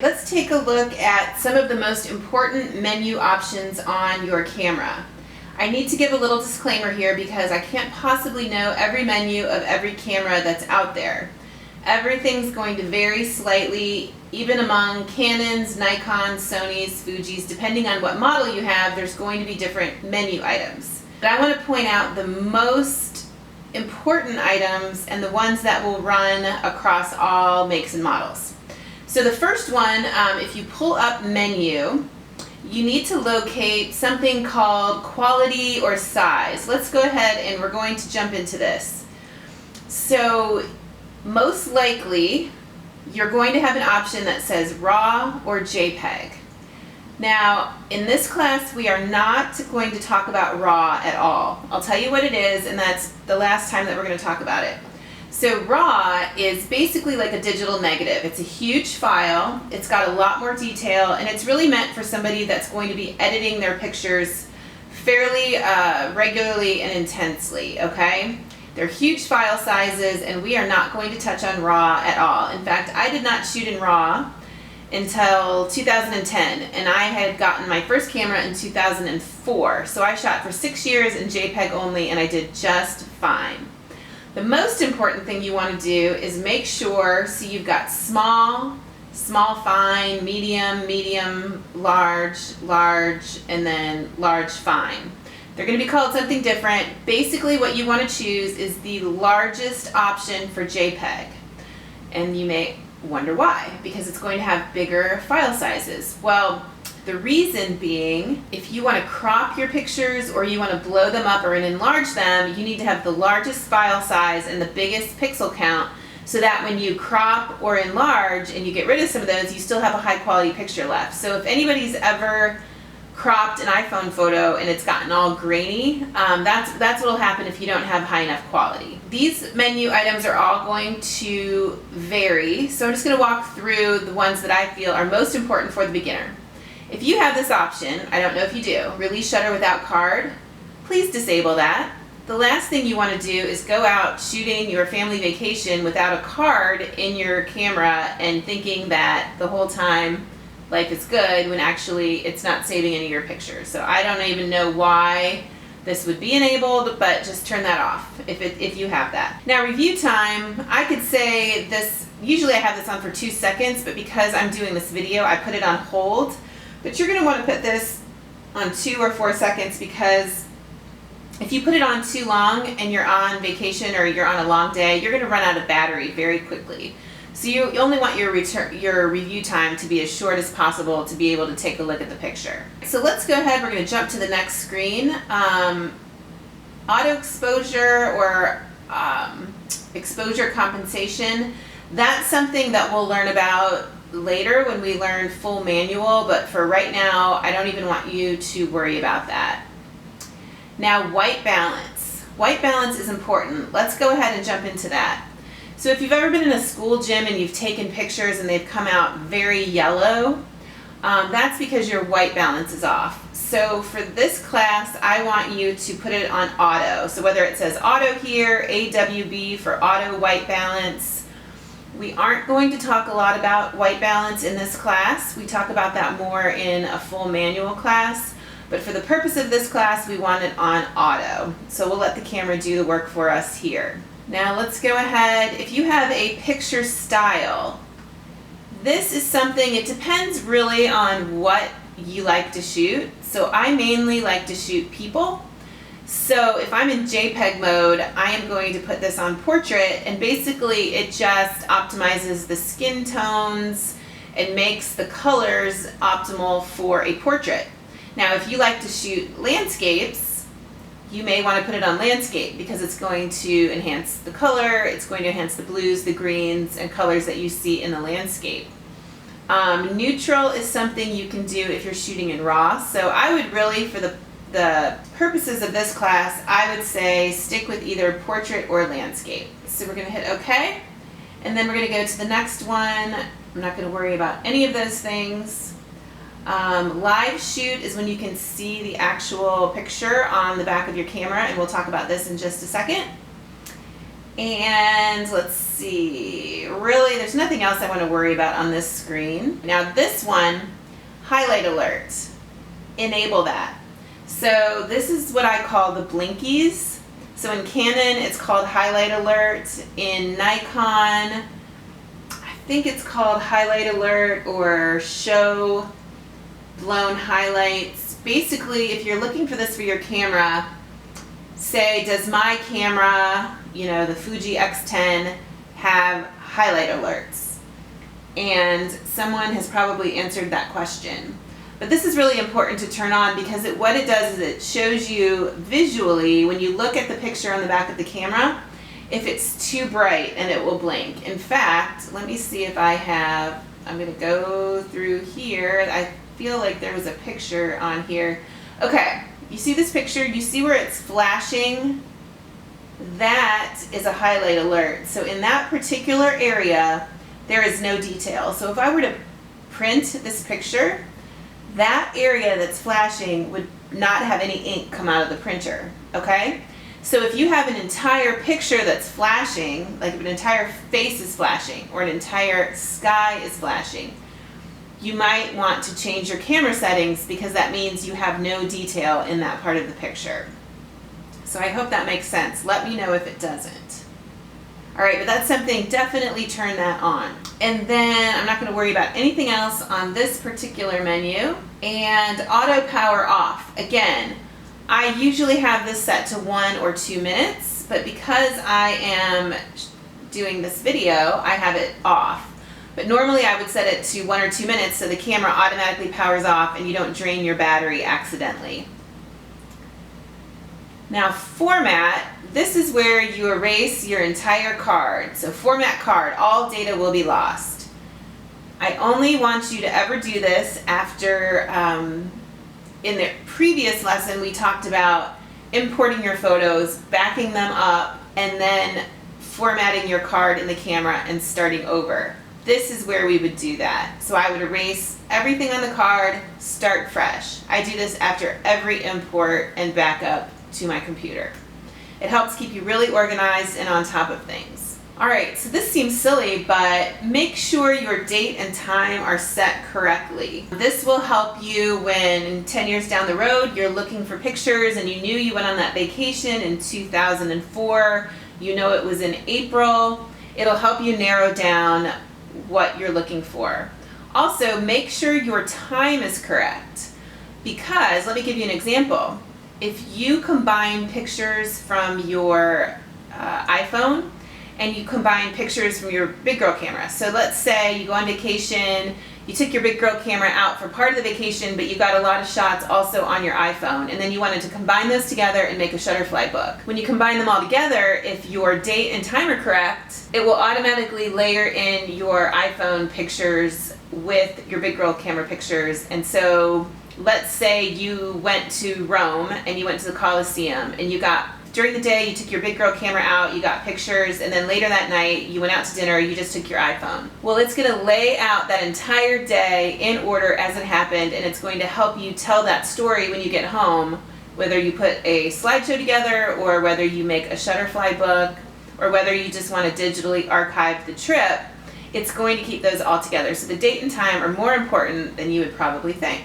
Let's take a look at some of the most important menu options on your camera. I need to give a little disclaimer here because I can't possibly know every menu of every camera that's out there. Everything's going to vary slightly, even among Canons, Nikons, Sonys, Fujis. Depending on what model you have, there's going to be different menu items. But I want to point out the most important items and the ones that will run across all makes and models. So the first one, if you pull up menu, you need to locate something called quality or size. Let's go ahead and we're going to jump into this. So most likely you're going to have an option that says RAW or JPEG. Now in this class we are not going to talk about RAW at all. I'll tell you what it is, and that's the last time that we're going to talk about it. So RAW is basically like a digital negative. It's a huge file, it's got a lot more detail, and it's really meant for somebody that's going to be editing their pictures fairly regularly and intensely, okay? They're huge file sizes, and we are not going to touch on RAW at all. In fact, I did not shoot in RAW until 2010, and I had gotten my first camera in 2004. So I shot for 6 years in JPEG only, and I did just fine. The most important thing you want to do is make sure, so you've got small, fine, medium, large, and then large, fine. They're going to be called something different. Basically what you want to choose is the largest option for JPEG. And you may wonder why, because it's going to have bigger file sizes. Well, the reason being, if you want to crop your pictures or you want to blow them up or enlarge them, you need to have the largest file size and the biggest pixel count so that when you crop or enlarge and you get rid of some of those, you still have a high quality picture left. So if anybody's ever cropped an iPhone photo and it's gotten all grainy, that's what will happen if you don't have high enough quality. These menu items are all going to vary, so I'm just going to walk through the ones that I feel are most important for the beginner. If you have this option, I don't know if you do, release shutter without card, please disable that. The last thing you want to do is go out shooting your family vacation without a card in your camera and thinking that the whole time life is good when actually it's not saving any of your pictures. So I don't even know why this would be enabled, but just turn that off if you have that. Now review time, I could say this, usually I have this on for 2 seconds, but because I'm doing this video, I put it on hold. But you're going to want to put this on 2 or 4 seconds, because if you put it on too long and you're on vacation or you're on a long day, you're going to run out of battery very quickly. So you only want your review time to be as short as possible to be able to take a look at the picture. So let's go ahead, we're going to jump to the next screen. Auto exposure or exposure compensation, that's something that we'll learn about later when we learn full manual, but for right now I don't even want you to worry about that. Now white balance. White balance is important. Let's go ahead and jump into that. So if you've ever been in a school gym and you've taken pictures and they've come out very yellow, that's because your white balance is off. So for this class I want you to put it on auto. So whether it says auto here, AWB for auto white balance. We aren't going to talk a lot about white balance in this class. We talk about that more in a full manual class. But for the purpose of this class, we want it on auto. So we'll let the camera do the work for us here. Now let's go ahead. If you have a picture style, this is something, it depends really on what you like to shoot. So I mainly like to shoot people. So if I'm in JPEG mode, I am going to put this on portrait, and basically it just optimizes the skin tones and makes the colors optimal for a portrait. Now if you like to shoot landscapes, you may want to put it on landscape because it's going to enhance the color, it's going to enhance the blues, the greens, and colors that you see in the landscape. Neutral is something you can do if you're shooting in RAW. So I would really, for the purposes of this class, I would say stick with either portrait or landscape. So we're going to hit OK, and then we're going to go to the next one. I'm not going to worry about any of those things. Live shoot is when you can see the actual picture on the back of your camera, and we'll talk about this in just a second. And let's see, really there's nothing else I want to worry about on this screen. Now this one, highlight alert, enable that. So this is what I call the blinkies. So in Canon it's called highlight alert, in Nikon I think it's called highlight alert or show blown highlights. Basically, if you're looking for this for your camera, say, does my camera, the Fuji X10, have highlight alerts? And someone has probably answered that question. But this is really important to turn on because what it does is it shows you visually, when you look at the picture on the back of the camera, if it's too bright and it will blink. In fact, let me see if I'm going to go through here. I feel like there was a picture on here. Okay, you see this picture? You see where it's flashing? That is a highlight alert. So in that particular area, there is no detail. So if I were to print this picture, that area that's flashing would not have any ink come out of the printer, okay? So if you have an entire picture that's flashing, like if an entire face is flashing or an entire sky is flashing, you might want to change your camera settings because that means you have no detail in that part of the picture. So I hope that makes sense. Let me know if it doesn't. All right, but that's something, definitely turn that on. And then I'm not going to worry about anything else on this particular menu. And auto power off. Again, I usually have this set to 1 or 2 minutes, but because I am doing this video, I have it off. But normally I would set it to 1 or 2 minutes so the camera automatically powers off and you don't drain your battery accidentally. Now format, this is where you erase your entire card. So format card, all data will be lost. I only want you to ever do this after, in the previous lesson we talked about importing your photos, backing them up, and then formatting your card in the camera and starting over. This is where we would do that. So I would erase everything on the card, start fresh. I do this after every import and backup to my computer. It helps keep you really organized and on top of things. All right, so this seems silly, but make sure your date and time are set correctly. This will help you when 10 years down the road you're looking for pictures and you knew you went on that vacation in 2004, you know it was in April. It'll help you narrow down what you're looking for. Also, make sure your time is correct because, let me give you an example. If you combine pictures from your iPhone and you combine pictures from your big girl camera. So let's say you go on vacation, you took your big girl camera out for part of the vacation, but you got a lot of shots also on your iPhone, and then you wanted to combine those together and make a Shutterfly book. When you combine them all together, if your date and time are correct, it will automatically layer in your iPhone pictures with your big girl camera pictures. And so let's say you went to Rome and you went to the Colosseum and you got, during the day you took your big girl camera out, you got pictures, and then later that night you went out to dinner, you just took your iPhone. Well, it's going to lay out that entire day in order as it happened, and it's going to help you tell that story when you get home, whether you put a slideshow together or whether you make a Shutterfly book or whether you just want to digitally archive the trip. It's going to keep those all together. So the date and time are more important than you would probably think,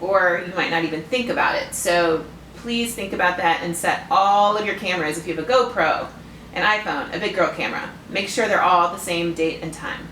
or you might not even think about it. So please think about that and set all of your cameras. If you have a GoPro, an iPhone, a big girl camera, make sure they're all the same date and time.